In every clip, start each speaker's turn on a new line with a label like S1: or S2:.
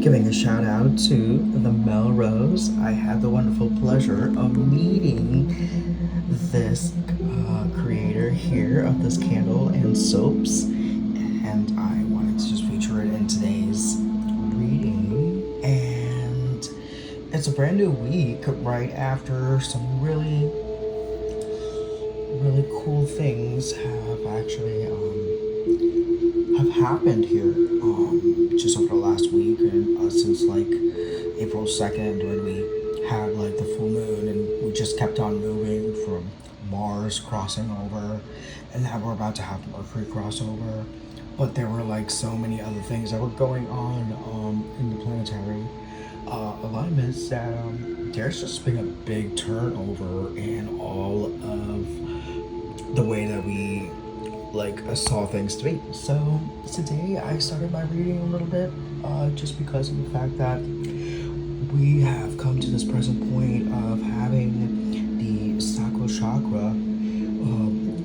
S1: Giving a shout out to the Melrose. I had the wonderful pleasure of meeting this creator here of this candle and soaps, and I wanted to just feature it in today's reading. And it's a brand new week right after some really cool things have happened here just over the last week, and since like April 2nd, when we had like the full moon, and we just kept on moving from Mars crossing over, and now we're about to have Mercury crossover. But there were like so many other things that were going on in the planetary alignments that there's just been a big turnover in all of the way that we saw things to be. So today I started my reading a little bit just because of the fact that we have come to this present point of having the sacral chakra,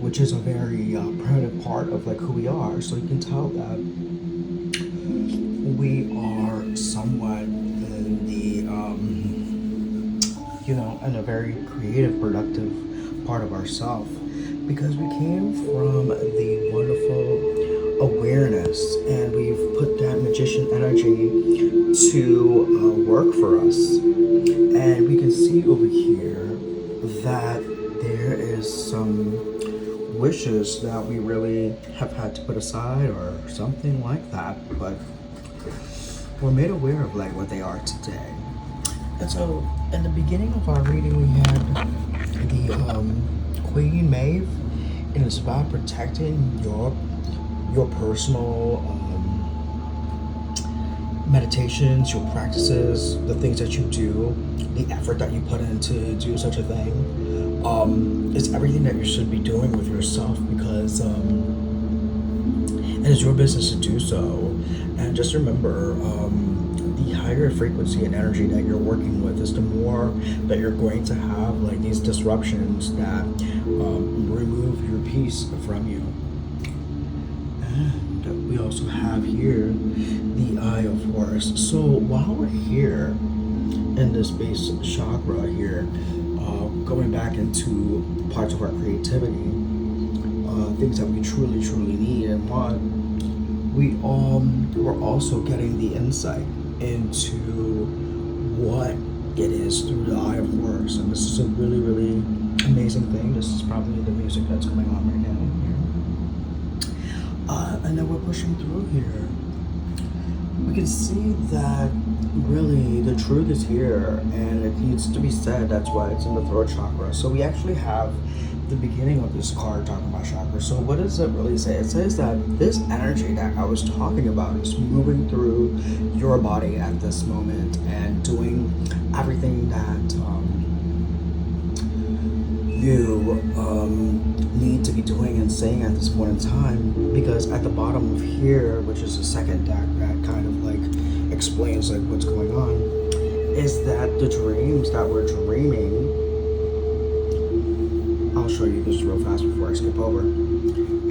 S1: which is a very primitive part of like who we are. So you can tell that we are somewhat in the in a very creative, productive part of ourselves, because we came from the wonderful awareness, and we've put that magician energy to work for us. And we can see over here that there is some wishes that we really have had to put aside or something like that, but we're made aware of like what they are today. And so in the beginning of our reading, we had the Queen Maeve, and it's about protecting your personal meditations, your practices, the things that you do, the effort that you put in to do such a thing. It's everything that you should be doing with yourself, because it is your business to do so. And just remember, the higher frequency and energy that you're working with is the more that you're going to have like these disruptions that remove your peace from you. And we also have here the Eye of Horus. So while we're here in this base chakra here, going back into parts of our creativity, things that we truly need and want, we're also getting the insight into what it is through the Eye of Horus. And this is a really amazing thing. This is probably the music that's going on right now here. And then we're pushing through here. We can see that really the truth is here, and it needs to be said. That's why it's in the throat chakra. So we actually have the beginning of this card talking about chakra. So what does it really say? It says that this energy that I was talking about is moving through your body at this moment and doing everything that you need to be doing and saying at this point in time. Because at the bottom of here, which is the second deck that kind of like explains like what's going on, is that the dreams that we're dreaming, I'll show you this real fast before I skip over,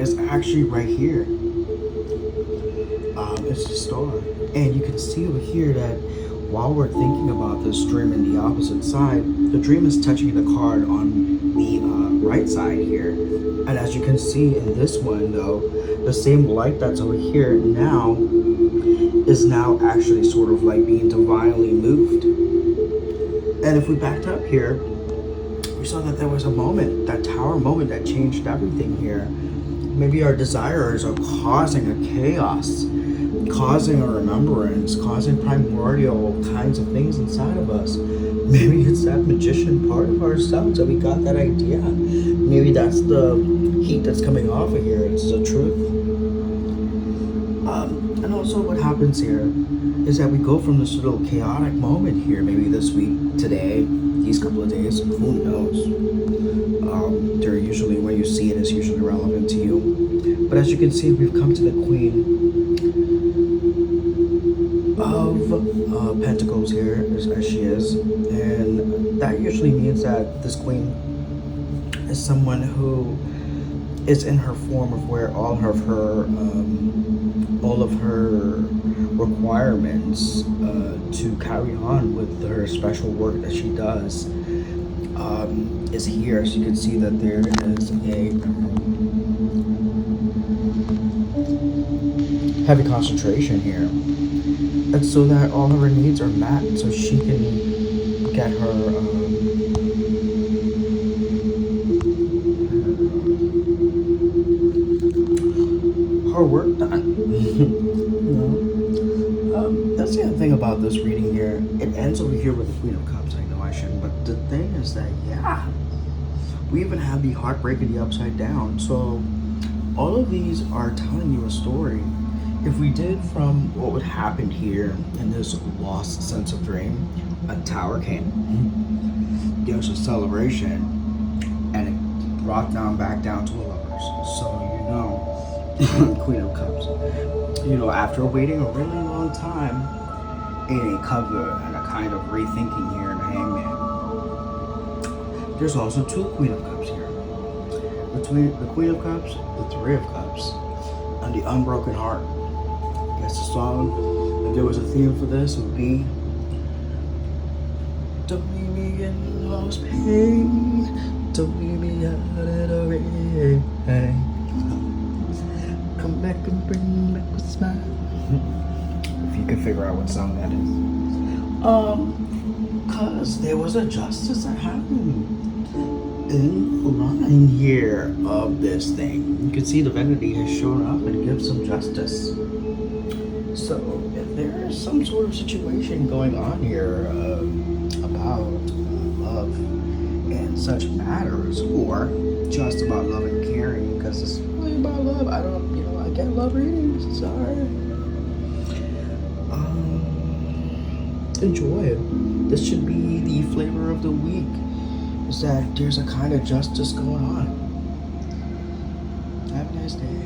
S1: is actually right here. It's the star. And you can see over here that while we're thinking about this dream in the opposite side, the dream is touching the card on the right side here. And as you can see in this one though, the same light that's over here now is now actually sort of like being divinely moved. And if we backed up here, we saw that there was a moment, that tower moment, that changed everything here. Maybe our desires are causing a chaos, causing a remembrance, causing primordial kinds of things inside of us. Maybe it's that magician part of ourselves that we got that idea. Maybe that's the heat that's coming off of here. It's the truth. And also what happens here is that we go from this little chaotic moment here, maybe this week, today, these couple of days, who knows. They're usually, when you see it, is usually relevant to you. But as you can see, we've come to the Queen of Pentacles here, as she is. And that usually means that this Queen is someone who is in her form of where all of her requirements to carry on with her special work that she does is here. So you can see that there is a heavy concentration here, and so that all of her needs are met, so she can get her work done. That's the other thing about this reading here. It ends over here with the Queen of Cups. I know I shouldn't, but the thing is that, yeah, we even have the Heartbreak and the Upside Down. So all of these are telling you a story. If we did from what would happen here in this lost sense of dream, a tower came. There's a celebration, and it brought back down to a lovers. So you know, Queen of Cups. You know, after waiting a really long time, in a cover and a kind of rethinking here in the Hangman. There's also two Queen of Cups here. Between the Queen of Cups, the Three of Cups, and the Unbroken Heart. I guess the song, if there was a theme for this, it would be don't leave me in lost pain, don't leave me out of the rain. Come back and bring back a smile. If you could figure out what song that is. Cause there was a justice that happened in the line here of this thing. You can see divinity has shown up and gives some justice. So if there is some sort of situation going on here about love and such matters, or just about love and caring, because it's really about love. I get love readings. Sorry. Enjoy it. This should be the flavor of the week. Is that there's a kind of justice going on. Have a nice day.